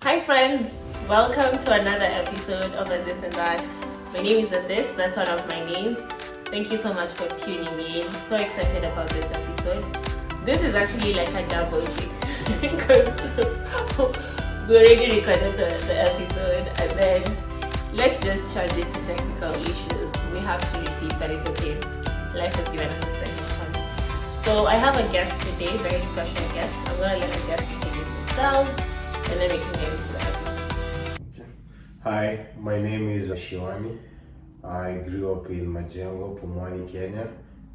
Hi friends, welcome to another episode of A This and That. My name is Addis, that's one of my names. Thank you so much for tuning in. So excited about this episode. This is actually like a double take because we already recorded the episode and then let's just charge it to technical issues. We have to repeat, but it's okay. Life has given us a second chance. So I have a guest today, very special guest. I'm going to let the guest introduce themselves and then we can get into the episode. Hi, my name is Eshiwani. I grew up in Majengo, Pumwani, Kenya.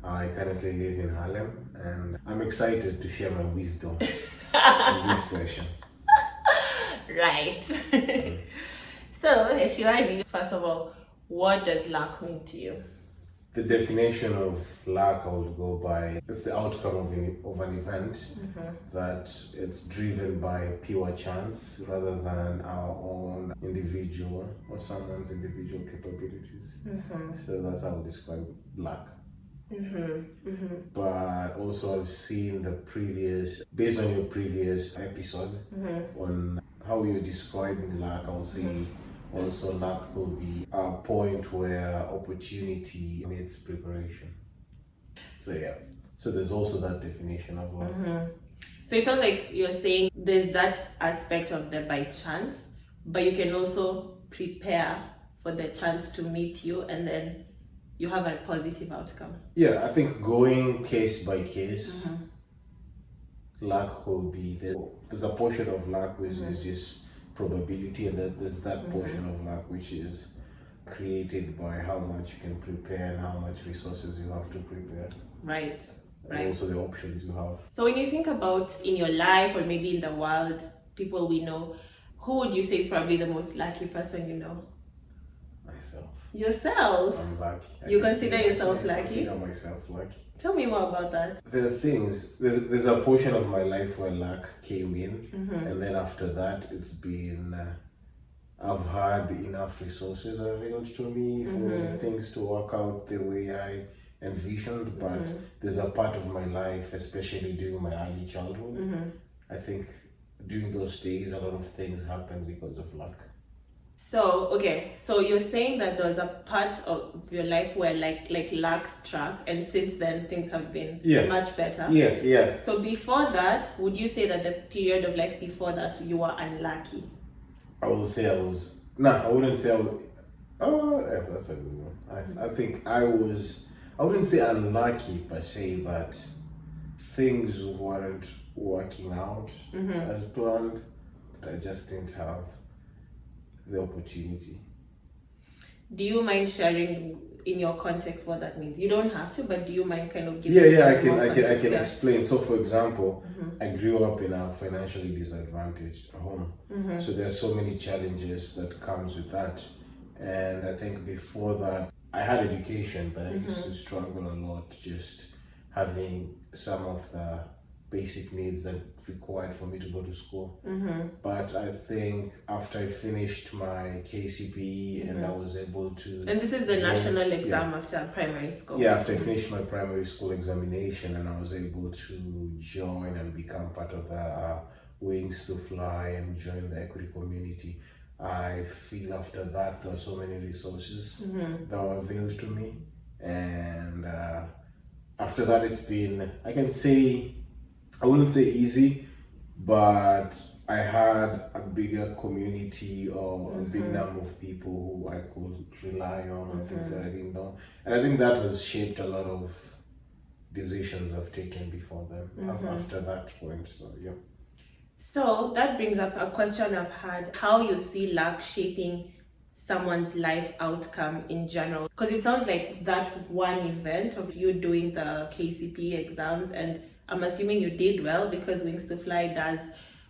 I currently live in Harlem and I'm excited to share my wisdom in this session. Right. So, Eshiwani, first of all, what does luck mean to you? The definition of luck I would go by it's the outcome of an event that it's driven by pure chance rather than our own individual or someone's individual capabilities. So that's how I would describe luck. But also I've seen based on your previous episode on how you're describing luck, I'll say also luck will be a point where opportunity meets preparation. So yeah, so there's also that definition of luck. So it sounds like you're saying there's that aspect of the by chance, but you can also prepare for the chance to meet you and then you have a positive outcome. Yeah, I think going case by case, luck will be there. There's a portion of luck which is just probability, and then there's that portion of luck which is created by how much you can prepare and how much resources you have to prepare. Right. And also the options you have. So when you think about in your life or maybe in the world, people we know, who would you say is probably the most lucky person you know? Myself. Yourself? I'm lucky. You consider yourself lucky? I consider myself lucky. Tell me more about that. There are things, there's a portion of my life where luck came in, and then after that, it's been, I've had enough resources available to me for things to work out the way I envisioned, but there's a part of my life, especially during my early childhood, I think during those days, a lot of things happened because of luck. So, okay, so you're saying that there was a part of your life where like luck struck, and since then things have been much better. Yeah. So before that, would you say that the period of life before that you were unlucky? I will say I was, I wouldn't say I was, that's a good one. I think I wouldn't say unlucky per se, but things weren't working out as planned. I just didn't have the opportunity. Do you mind sharing in your context what that means? You don't have to, but do you mind kind of giving? I can explain. So for example, I grew up in a financially disadvantaged home. So there are so many challenges that comes with that. And I think before that, I had education, but I used to struggle a lot just having some of the basic needs that required for me to go to school. But I think after I finished my KCPE and I was able to... And this is the national exam after primary school. Yeah, after I finished my primary school examination and I was able to join and become part of the Wings to Fly and join the equity community. I feel after that there were so many resources that were available to me. And after that it's been, I wouldn't say easy, but I had a bigger community or a big number of people who I could rely on things that I didn't know. And I think that has shaped a lot of decisions I've taken before then, after that point. So, yeah. So that brings up a question I've had, how you see luck shaping someone's life outcome in general. Because it sounds like that one event of you doing the KCP exams, and I'm assuming you did well because Wings to Fly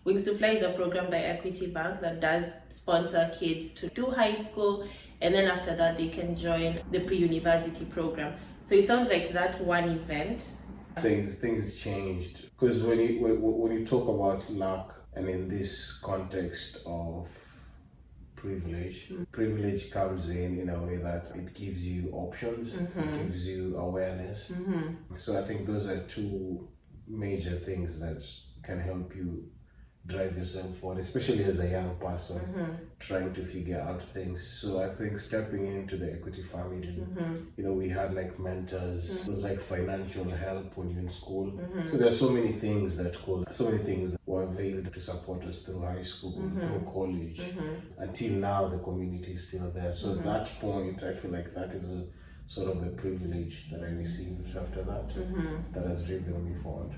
is a program by Equity Bank that does sponsor kids to do high school, and then after that they can join the pre-university program. So it sounds like that one event. Things changed because when you talk about luck and in this context of privilege comes in a way that it gives you options, it gives you awareness. So I think those are two major things that can help you drive yourself forward, especially as a young person trying to figure out things. So I think stepping into the equity family, we had like mentors, it was like financial help when you're in school. So there are so many things that were availed to support us through high school, through college, until now the community is still there. So at that point, I feel like that is a sort of a privilege that I received after that, that has driven me forward.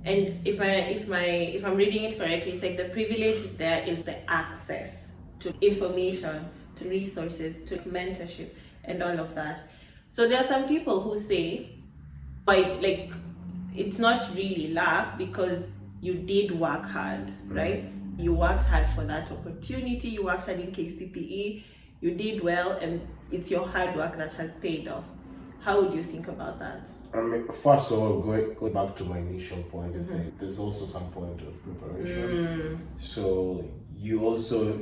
And if I'm reading it correctly, it's like the privilege there is the access to information, to resources, to mentorship, and all of that. So there are some people who say, like, it's not really luck because you did work hard, right? You worked hard for that opportunity. You worked hard in KCPE. You did well, and it's your hard work that has paid off. How would you think about that? I mean, first of all, going back to my initial point, it's there's also some point of preparation. So you also,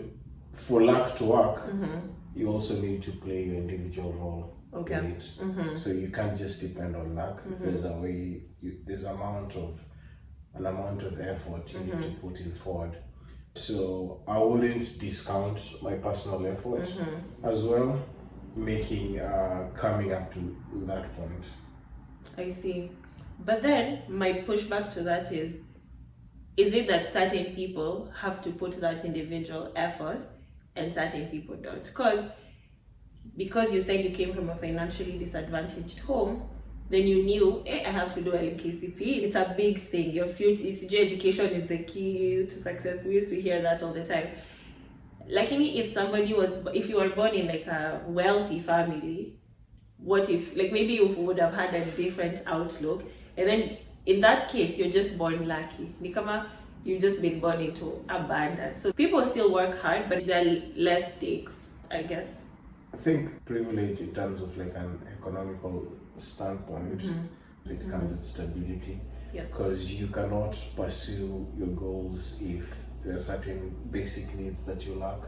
for luck to work, you also need to play your individual role in it. So you can't just depend on luck. There's a way, there's an amount of effort you need to put in forward. So I wouldn't discount my personal effort as well, coming up to that point. I see. But then my pushback to that is it that certain people have to put that individual effort and certain people don't? Because you said you came from a financially disadvantaged home, then you knew, I have to do LKCP. It's a big thing. Your future ECG education is the key to success. We used to hear that all the time. Like, if you were born in like a wealthy family, what if, like, maybe you would have had a different outlook, and then in that case you're just born lucky. Nikama, you've just been born into abundance. So people still work hard, but there are less stakes, I guess. I think privilege in terms of like an economical standpoint, it comes with stability. Yes. Because you cannot pursue your goals if there are certain basic needs that you lack,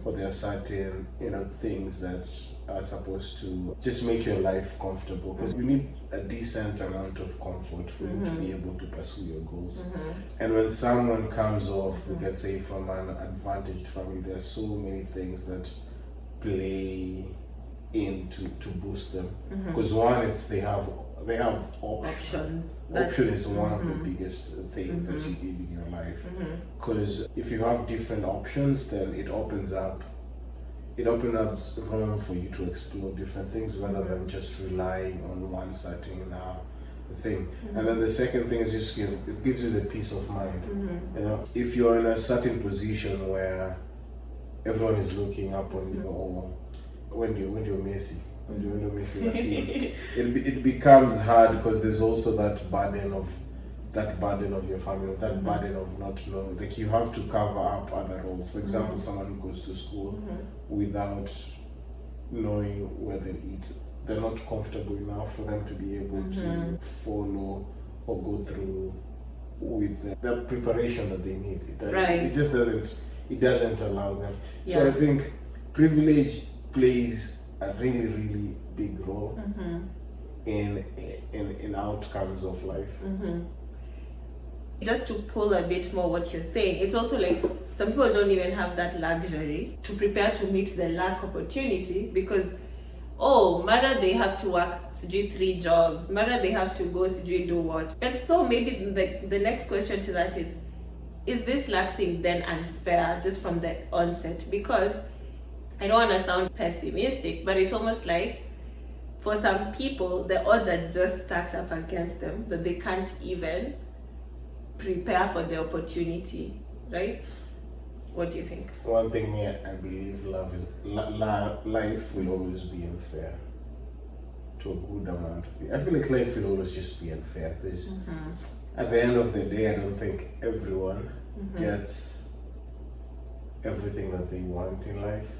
or there are certain things that are supposed to just make your life comfortable, because you need a decent amount of comfort for you to be able to pursue your goals. And when someone comes off, we can say, from an advantaged family, there are so many things that play in to boost them, because one is they have options. Option is one of the biggest things that you need in your life, because if you have different options, then it opens up room for you to explore different things rather than just relying on one certain thing. And then the second thing is it gives you the peace of mind. If you're in a certain position where everyone is looking up on you, or when you're Messi, the team, it becomes hard, because there's also that burden of your family, that burden of not knowing. Like, you have to cover up other roles. For example, someone who goes to school without knowing where they eat, they're not comfortable enough for them to be able to follow or go through with the preparation that they need. It just doesn't allow them. Yeah. So I think privilege plays a really, really big role in outcomes of life. Just to pull a bit more what you're saying, it's also like some people don't even have that luxury to prepare to meet the lack opportunity, because Mara, they have to work 3 jobs, Mara, they have to go do what. And so maybe the next question to that is this luck thing then unfair just from the onset? Because I don't want to sound pessimistic, but it's almost like for some people the odds are just stacked up against them, that they can't even prepare for the opportunity, right? What do you think? One thing I believe, life will always be unfair to a good amount of people. I feel like life will always just be unfair, because at the end of the day, I don't think everyone gets everything that they want in life.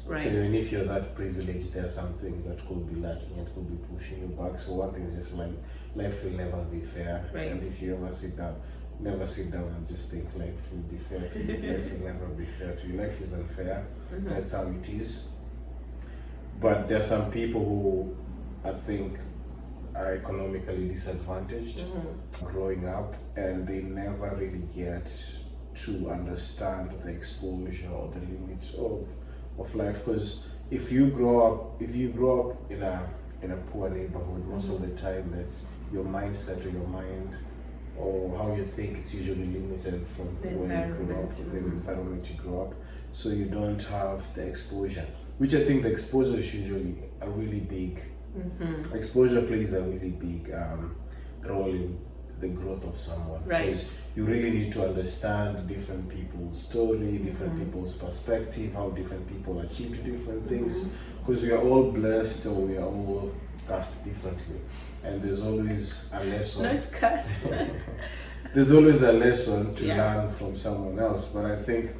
Right. So even if you're that privileged, there are some things that could be lacking and could be pushing you back. So one thing is just like, life will never be fair. Right. And if you ever sit down and just think life will be fair to you, life will never be fair to you. Life is unfair. That's how it is. But there are some people who I think are economically disadvantaged growing up, and they never really get to understand the exposure or the limits of life. Because if you grow up in a poor neighborhood, most of the time it's your mindset or your mind or how you think, it's usually limited from where you grew up, the environment you grew up. So you don't have the exposure, which I think the exposure is usually a really big exposure plays a really big role in the growth of someone. Right. Because you really need to understand different people's story, different people's perspective, how different people achieved different things. Because we are all blessed or we are all cast differently. And there's always a lesson. No, it's cast. There's always a lesson to learn from someone else. But I think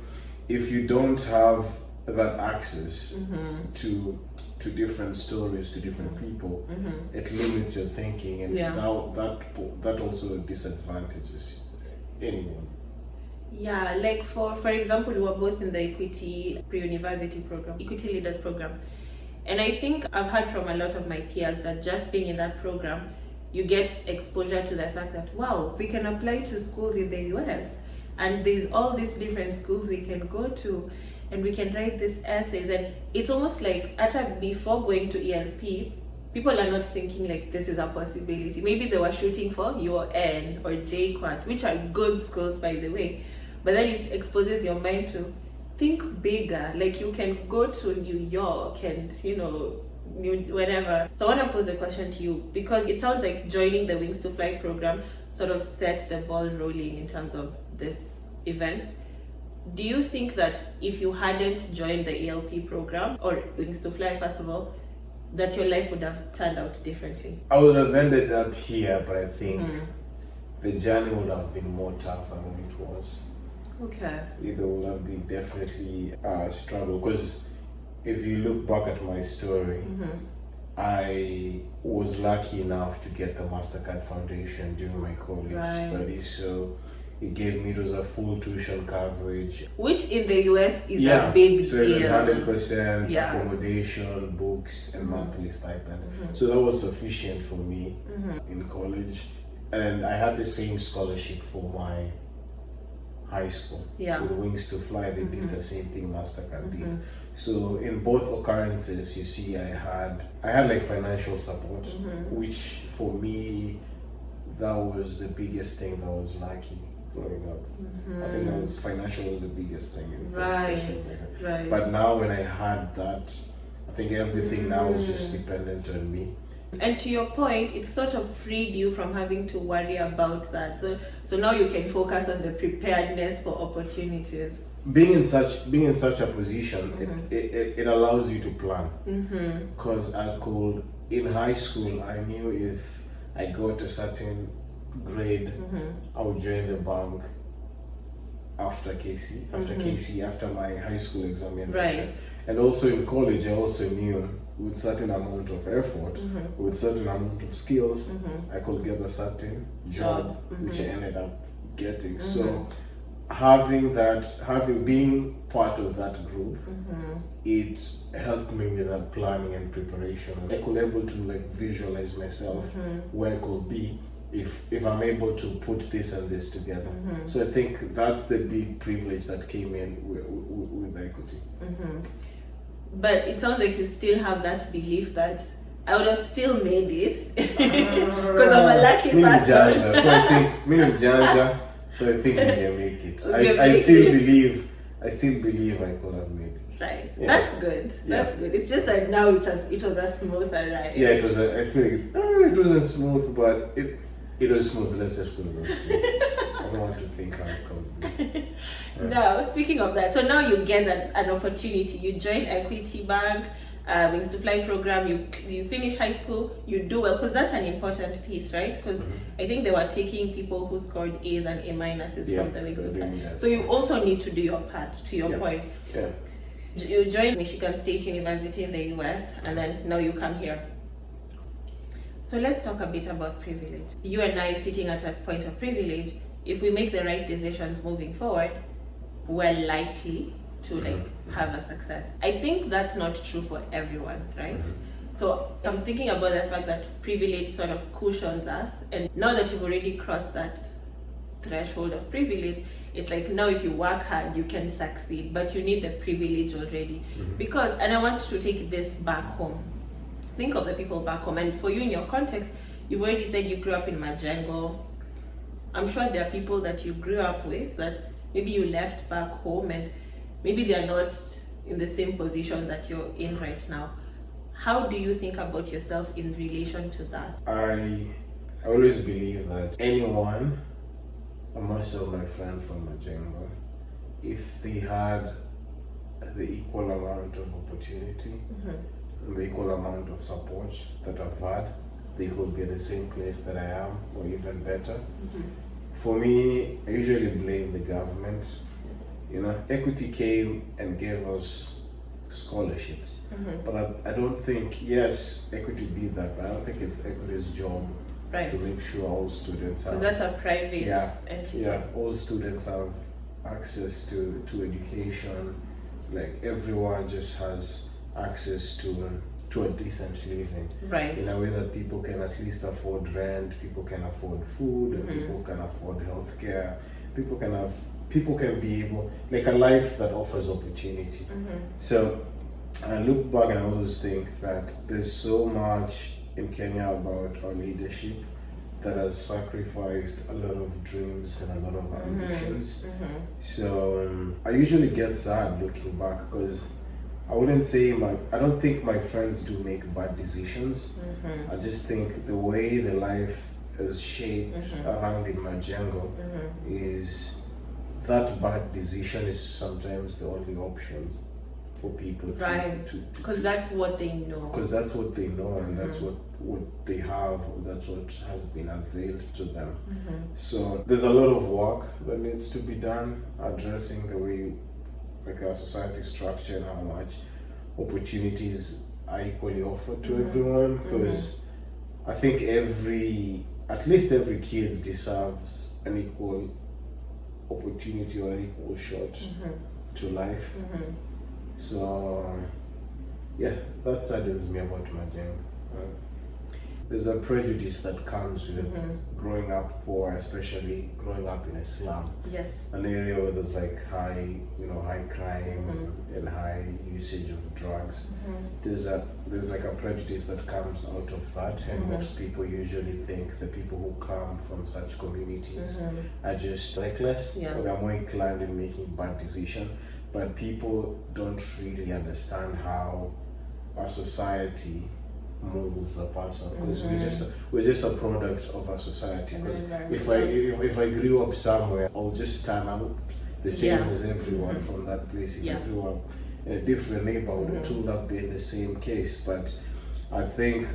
if you don't have that access to different stories, to different people, it limits your thinking, and now that also disadvantages anyone. Yeah, like for example, we were both in the Equity Pre-University program, Equity Leaders program. And I think I've heard from a lot of my peers that just being in that program, you get exposure to the fact that, wow, we can apply to schools in the US, and there's all these different schools we can go to, and we can write these essays. And it's almost like before going to ELP, people are not thinking like this is a possibility. Maybe they were shooting for UON or JQuat, which are good schools, by the way, but then it exposes your mind to think bigger. Like you can go to New York and whatever. So I want to pose a question to you, because it sounds like joining the Wings to Fly program sort of set the ball rolling in terms of this event. Do you think that if you hadn't joined the ELP program, or Wings to Fly first of all, that your life would have turned out differently? I would have ended up here, but I think the journey would have been more tougher than it was. Okay. It would have been definitely a struggle, because if you look back at my story, I was lucky enough to get the MasterCard Foundation during my college studies, so it was a full tuition coverage. Which in the US is a big so deal. It was 100% accommodation, books, and monthly stipend. So that was sufficient for me in college. And I had the same scholarship for my high school. With Wings to Fly, they did the same thing MasterCard did. So in both occurrences, you see, I had like financial support, which for me, that was the biggest thing that was lacking growing up. I think that was financial was the biggest thing. Right. But now when I had that, I think everything now is just dependent on me. And to your point, it sort of freed you from having to worry about that. So now you can focus on the preparedness for opportunities. Being in such a position, it allows you to plan. Because in high school, I knew if I got a certain grade, I would join the bank after KC, after my high school examination. Right. And also in college, I also knew with certain amount of effort, with certain amount of skills, I could get a certain job, which I ended up getting. So being part of that group, it helped me with that planning and preparation. I could able to like visualize myself where I could be if I'm able to put this and this together. So I think that's the big privilege that came in with the equity. But it sounds like you still have that belief that I would have still made it because I'm a lucky person. So I think we can make it. I still believe I could have made it. Right. Yeah. That's good. That's good. It's just that now it was a smoother ride. Yeah, it was. I feel it wasn't smooth, but it was smooth. Let's just go with it. I don't want to think how it could be. No, speaking of that, so now you get an opportunity. You join Equity Bank, Wings to Fly program. You finish high school. You do well, because that's an important piece, right? Because I think they were taking people who scored A's and A minuses from the Wings to Fly. So you also need to do your part. To your point. Yeah. You joined Michigan State University in the US, and then now you come here. So let's talk a bit about privilege. You and I sitting at a point of privilege. If we make the right decisions moving forward, we're likely to have a success. I think that's not true for everyone, right? So I'm thinking about the fact that privilege sort of cushions us, and now that you've already crossed that threshold of privilege. It's like now if you work hard, you can succeed, but you need the privilege already. Because, and I want to take this back home. Think of the people back home, and for you in your context, you've already said you grew up in Majengo. I'm sure there are people that you grew up with that maybe you left back home and maybe they are not in the same position that you're in right now. How do you think about yourself in relation to that? I always believe that anyone, or most of my friends from Majengo, if they had the equal amount of opportunity and the equal amount of support that I've had, they could be at the same place that I am, or even better. For me, I usually blame the government. You know, Equity came and gave us scholarships, but I don't think, yes, Equity did that, but I don't think it's Equity's job to make sure all students have. Because that's a private entity. Yeah, all students have access to education. Like everyone just has access to a decent living, in a way that people can at least afford rent, people can afford food, and people can afford healthcare. People can be able, like a life that offers opportunity. So I look back and I always think that there's so much in Kenya about our leadership that has sacrificed a lot of dreams and a lot of ambitions. So I usually get sad looking back, because I don't think my friends do make bad decisions. I just think the way the life is shaped around in Majengo is that bad decision is sometimes the only options for people because that's what they know. Because that's what they know, and that's what they have, or that's what has been unveiled to them. So there's a lot of work that needs to be done addressing the way like our society structure and how much opportunities are equally offered to everyone, because I think at least every kid deserves an equal opportunity or an equal shot to life. So yeah, that saddens me about Majengo. There's a prejudice that comes with growing up poor, especially growing up in a slum. Yes. An area where there's like high crime and high usage of drugs. There's like a prejudice that comes out of that, and most people usually think the people who come from such communities are just reckless, or they're more inclined in making bad decisions. But people don't really understand how our society molds a person, because we're just a product of our society. Because if I grew up somewhere, I'll just turn out the same as everyone from that place. If I grew up in a different neighborhood, it would have been the same case. But I think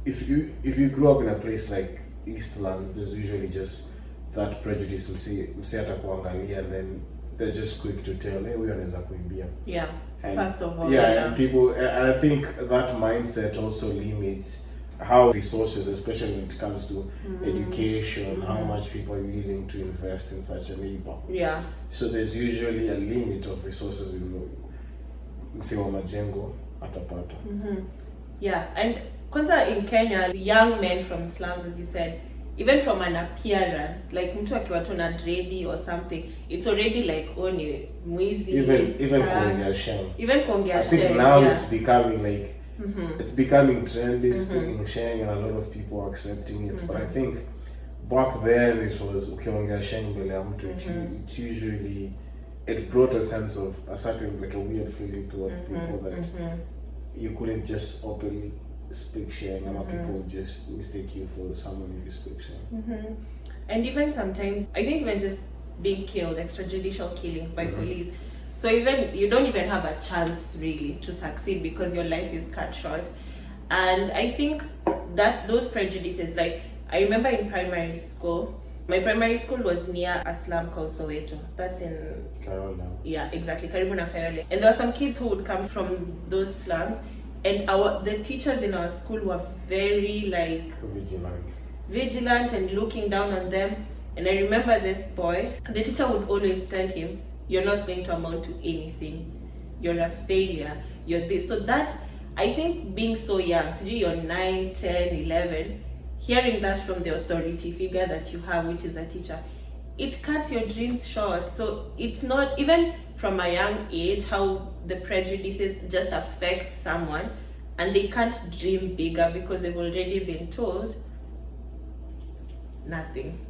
if you grew up in a place like Eastlands, there's usually just that prejudice, msi atakuangalia, and then they're just quick to tell, hey, huyu anaweza kuimbia. First of all, and people, and I think that mindset also limits how resources, especially when it comes to education, how much people are willing to invest in such a neighbor. So there's usually a limit of resources msewa Majengo atapata. And kwanza in Kenya, young men from slums, as you said, even from an appearance, like mtu akiwa tu na dready or something, it's already like, oh, ni mwizi. Even kuongea sheng. I think now it's becoming like, it's becoming trendy, speaking sheng, and a lot of people are accepting it. But I think back then it was ukiongea sheng mbele ya mtu, it usually, it brought a sense of a certain, like a weird feeling towards people that you couldn't just openly speak sheng, and people would just mistake you for someone if you speak sheng. And even sometimes, I think even just being killed, extrajudicial killings by police, so even you don't even have a chance really to succeed because your life is cut short. And I think that those prejudices, like I remember in primary school, my primary school was near a slum called Soweto. That's in Kayole. Yeah, exactly, Karibu na Kayole. And there were some kids who would come from those slums, and the teachers in our school were very like vigilant and looking down on them. And I remember this boy, the teacher would always tell him, you're not going to amount to anything, you're a failure, you're this. So that, I think, being so young, so you're 9, 10, 11, hearing that from the authority figure that you have, which is a teacher, it cuts your dreams short. So it's not, even from a young age, how the prejudices just affect someone and they can't dream bigger because they've already been told nothing.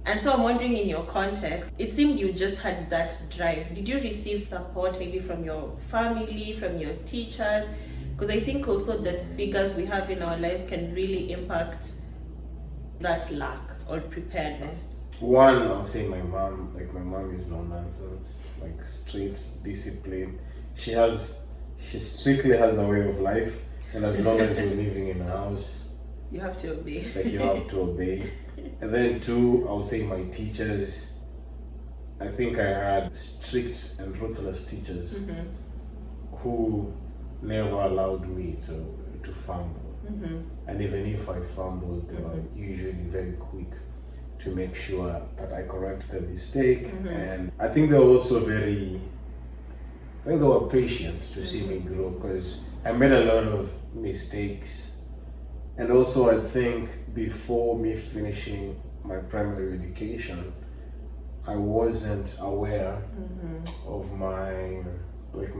And so I'm wondering, in your context, it seemed you just had that drive. Did you receive support maybe from your family, from your teachers? Because I think also the figures we have in our lives can really impact that lack or preparedness. One, I'll say my mom. Like, my mom is no nonsense, like straight discipline. She strictly has a way of life, and as long as you're living in a house, you have to obey. Like, you have to obey. And then two, I'll say my teachers. I think I had strict and ruthless teachers who never allowed me to fumble. And even if I fumbled, they were usually very quick to make sure that I correct the mistake. And I think they were also they were patient to see me grow, because I made a lot of mistakes. And also, I think before me finishing my primary education, I wasn't aware of my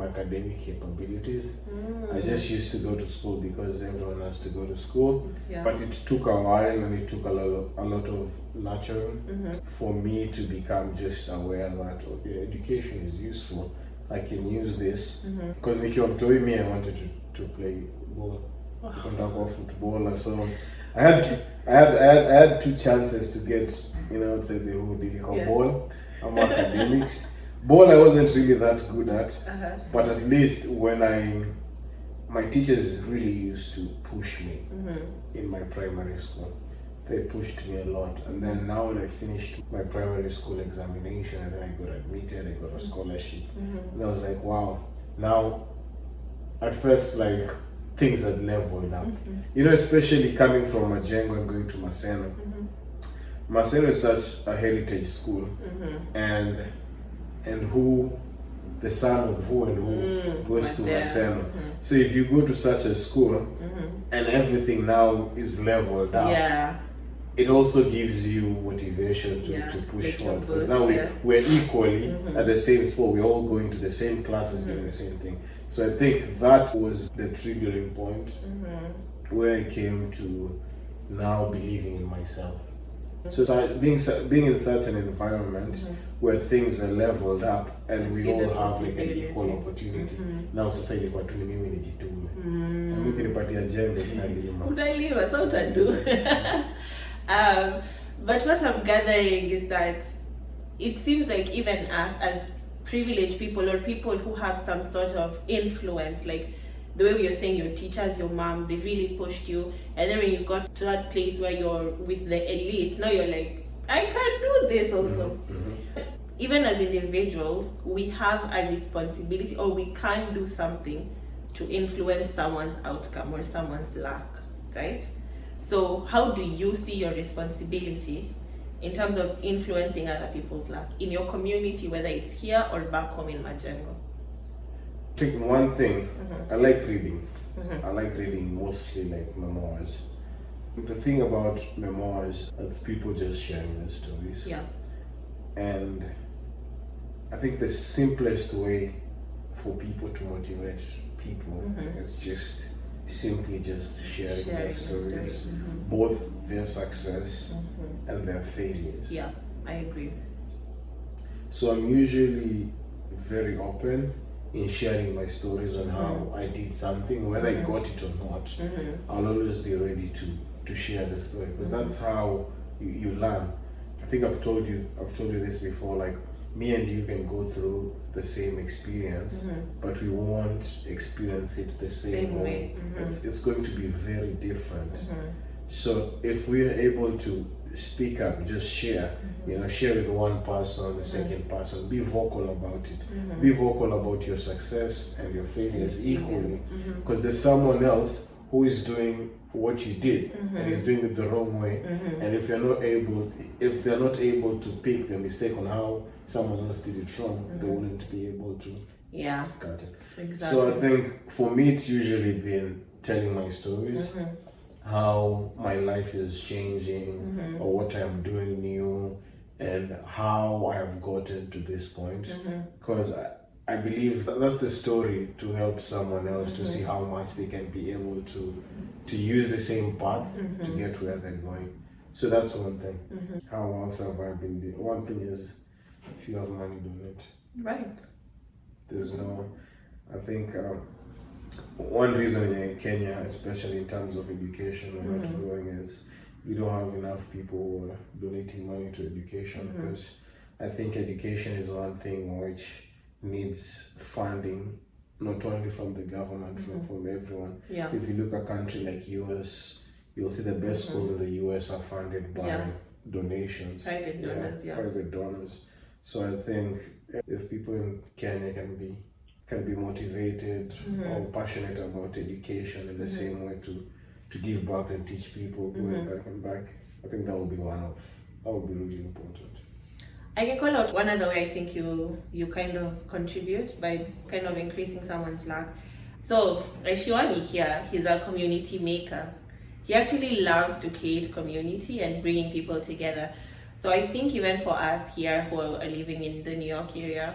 academic capabilities. I just used to go to school because everyone has to go to school. Yeah. But it took a while, and it took a lot of nurturing for me to become just aware that, okay, education is useful. I can use this. Because if you told me I wanted to play ball, footballer, so I had two chances to get, outside the whole ball and academics. Ball I wasn't really that good at, but at least my teachers really used to push me in my primary school. They pushed me a lot, and then now when I finished my primary school examination and then I got admitted, I got a scholarship, and I was like, wow, now I felt like things had leveled up. Especially coming from Majengo and going to Maseno. Maseno is such a heritage school, and who, the son of who and who goes to Maseno. So if you go to such a school and everything now is leveled up, it also gives you motivation to push forward, because now we're equally at the same spot. We're all going to the same classes, doing the same thing. So I think that was the triggering point where I came to now believing in myself. So being in such an environment where things are leveled up and we all have like an equal opportunity. Now society kwa tu ni mimi nijitume. Na mimi ukinipatia jembe ninalima. Unalima, so utadu. But what I'm gathering is that it seems like even us as privileged people, or people who have some sort of influence, like the way you're saying your teachers, your mom, they really pushed you, and then when you got to that place where you're with the elite, now you're like, I can do this also. Even as individuals, we have a responsibility, or we can do something to influence someone's outcome or someone's lack, right? So how do you see your responsibility in terms of influencing other people's luck in your community, whether it's here or back home in Majengo? I think one thing, I like reading. I like reading mostly like memoirs. The thing about memoirs, it's people just sharing their stories. Yeah. And I think the simplest way for people to motivate people is just simply sharing their stories, both their success and their failures. Yeah, I agree. So I'm usually very open in sharing my stories on how I did something, whether I got it or not. I'll always be ready to share the story, because that's how you learn. I think I've told you this before, like, me and you can go through the same experience, but we won't experience it the same way. It's going to be very different. So if we are able to speak up, just share, share with one person, the second person, be vocal about it. Be vocal about your success and your failures equally, because there's someone else who is doing what you did and is doing it the wrong way. And if they're not able to pick the mistake on how someone else did it wrong, they wouldn't be able to cut it. Exactly. So I think for me it's usually been telling my stories, how my life is changing, or what I'm doing new, and how I have gotten to this point, because I believe that's the story, to help someone else to see how much they can be able to use the same path to get where they're going. So that's one thing. How else have I been doing? One thing is, if you have money, donate. Right. There's no, I think one reason in Kenya, especially in terms of education, we're not growing is we don't have enough people who are donating money to education, because I think education is one thing which needs funding, not only from the government, from everyone. Yeah. If you look at a country like US, you'll see the best schools in the US are funded by donations. Private donors, Private donors. So I think if people in Kenya can be motivated or passionate about education in the same way to give back and teach people going back and back, I think that would be really important. I can call out one other way I think you kind of contribute by kind of increasing someone's luck. So Eshiwani here, he's a community maker. He actually loves to create community and bringing people together. So I think even for us here who are living in the New York area,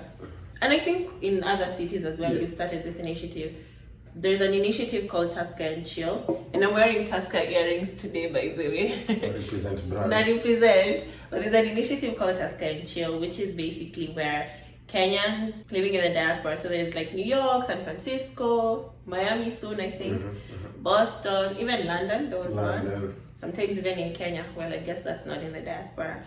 and I think in other cities as well, we've started this initiative. There's an initiative called Tusker and Chill, and I'm wearing Tusker earrings today, by the way. Represent brand. Not represent, but there's an initiative called Tusker and Chill, which is basically where Kenyans living in the diaspora, so there's like New York, San Francisco, Miami soon, I think, Boston, even London, there was one. Sometimes even in Kenya, well, I guess that's not in the diaspora.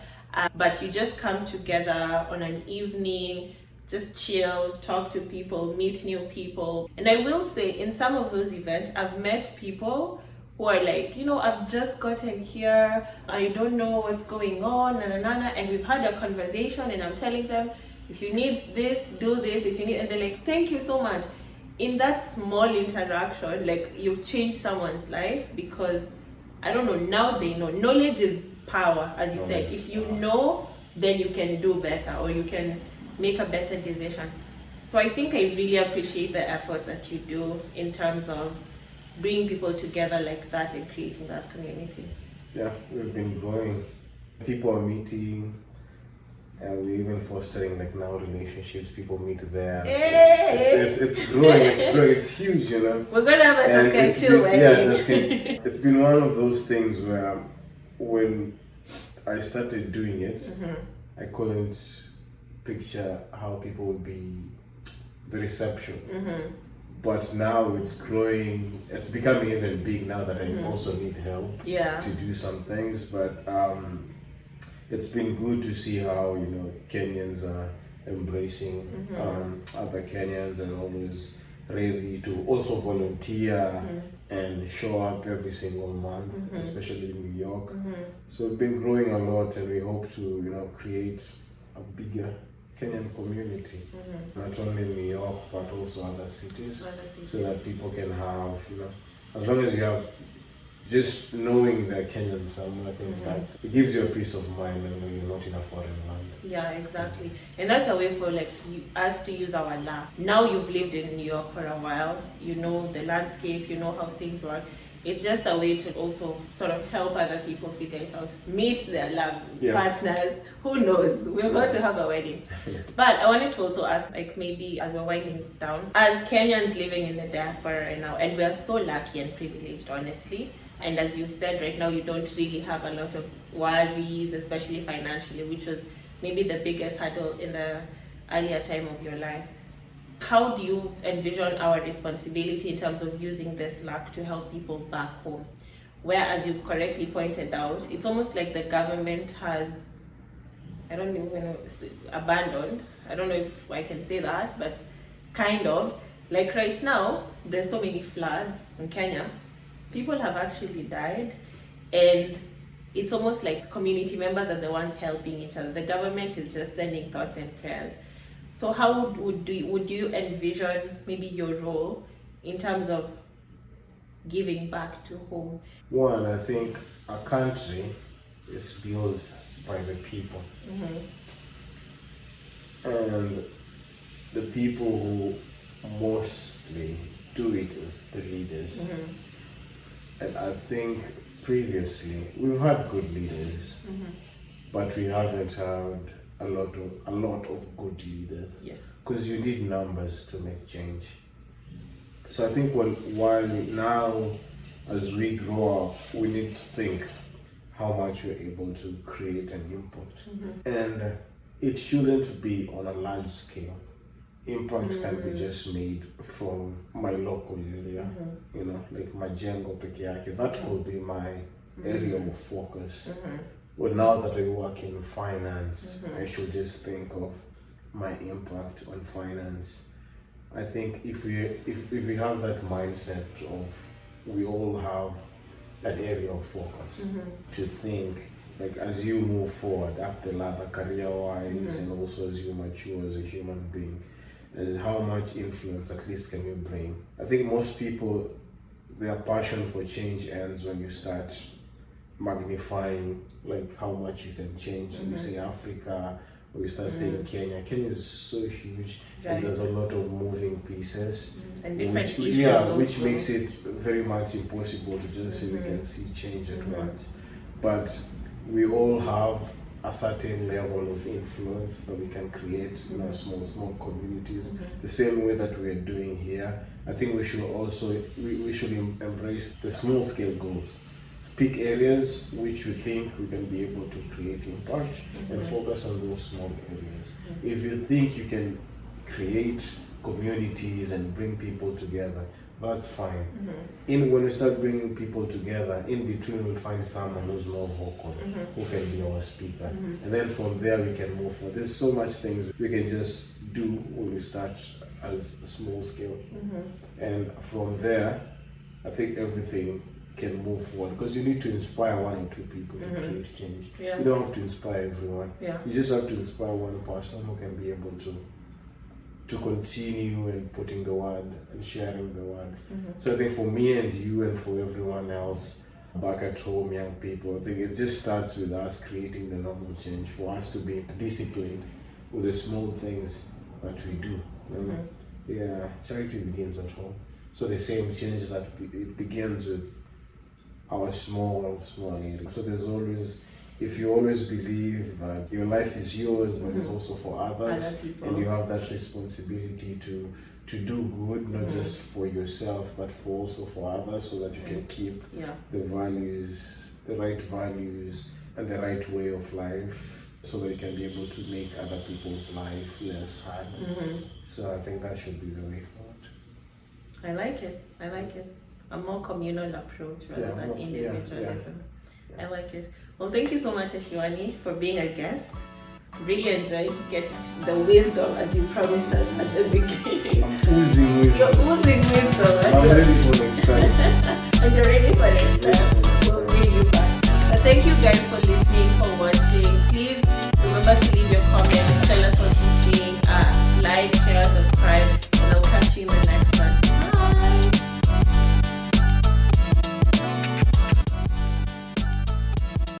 But you just come together on an evening, just chill, talk to people, meet new people. And I will say, in some of those events, I've met people who are like, I've just gotten here, I don't know what's going on, and we've had a conversation, and I'm telling them, if you need this, do this, if you need, and they're like, thank you so much. In that small interaction, like, you've changed someone's life, because, I don't know, now they know. Knowledge is power, as you said. If you know, then you can do better, or you can make a better decision. So I think I really appreciate the effort that you do in terms of bringing people together like that and creating that community. Yeah, we've been growing. People are meeting. We're even fostering like now relationships. People meet there. Hey! It's growing. It's huge, We're gonna have a Tusker and Chill wedding. It's been one of those things where when I started doing it, I couldn't picture how people would be, the reception. But now it's growing. It's becoming even big now that I also need help to do some things. But it's been good to see how Kenyans are embracing other Kenyans and always ready to also volunteer and show up every single month, especially in New York. So it's been growing a lot, and we hope to create a bigger Kenyan community, not only in New York but also other cities, so that people can have, as long as you have just knowing that Kenyan somewhere, I think it gives you a peace of mind when you're not in a foreign land. Yeah, exactly. And that's a way for us to use our luck. Now you've lived in New York for a while, you know the landscape, you know how things work. It's just a way to also sort of help other people figure it out, meet their love partners. Who knows? We're about to have a wedding. But I wanted to also ask, maybe as we're winding down, as Kenyans living in the diaspora right now, and we are so lucky and privileged, honestly. And as you said, right now you don't really have a lot of worries, especially financially, which was maybe the biggest hurdle in the earlier time of your life. How do you envision our responsibility in terms of using this luck to help people back home? Where, as you've correctly pointed out, it's almost like the government has, I don't even know, abandoned. I don't know if I can say that, but kind of. Like right now, there's so many floods in Kenya. People have actually died, and it's almost like community members are the ones helping each other. The government is just sending thoughts and prayers. So how would you envision maybe your role in terms of giving back to home? One, I think a country is built by the people. And the people who mostly do it is the leaders. And I think previously we've had good leaders, but we haven't had a lot of good leaders. Yes. Because you need numbers to make change. So I think while now, as we grow up, we need to think how much we're able to create an impact. And it shouldn't be on a large scale. Impact can be just made from my local area, like Majengo peke yake. That could be my area of focus. But now that I work in finance, I should just think of my impact on finance. I think if we have that mindset of we all have an area of focus to think, like as you move forward up the ladder career-wise and also as you mature as a human being, as how much influence at least can you bring. I think most people, their passion for change ends when you start magnifying like how much you can change. You say Africa, or you start saying Kenya. Kenya is so huge, and there's a lot of moving pieces, and different which makes it very much impossible to just say we can see change at once. But we all have a certain level of influence that we can create in our small communities. The same way that we are doing here. I think we should also we should embrace the small scale goals. Pick areas which we think we can be able to create impact and focus on those small areas. If you think you can create communities and bring people together, that's fine. When we start bringing people together, in between we'll find someone who's more vocal, who can be our speaker. And then from there we can move forward. There's so much things we can just do when we start as a small scale. And from there, I think everything can move forward, because you need to inspire one or two people to create change. You don't have to inspire everyone. You just have to inspire one person who can be able to continue and putting the word and sharing the word. So I think for me and you and for everyone else back at home, young people, I think it just starts with us creating the normal change, for us to be disciplined with the small things that we do. Yeah, charity begins at home. So the same change that it begins with our small area. So there's always, if you always believe that your life is yours, but it's also for others, and you have that responsibility to do good, not just for yourself, but also for others, so that you can keep the values, the right values, and the right way of life, so that you can be able to make other people's life less hard. So I think that should be the way forward. I like it. A more communal approach rather than individualism. I like it. Well, thank you so much, Eshiwani, for being a guest. Really enjoyed getting the wisdom as you promised us at the beginning. I'm oozing wisdom. You're oozing wisdom. I'm ready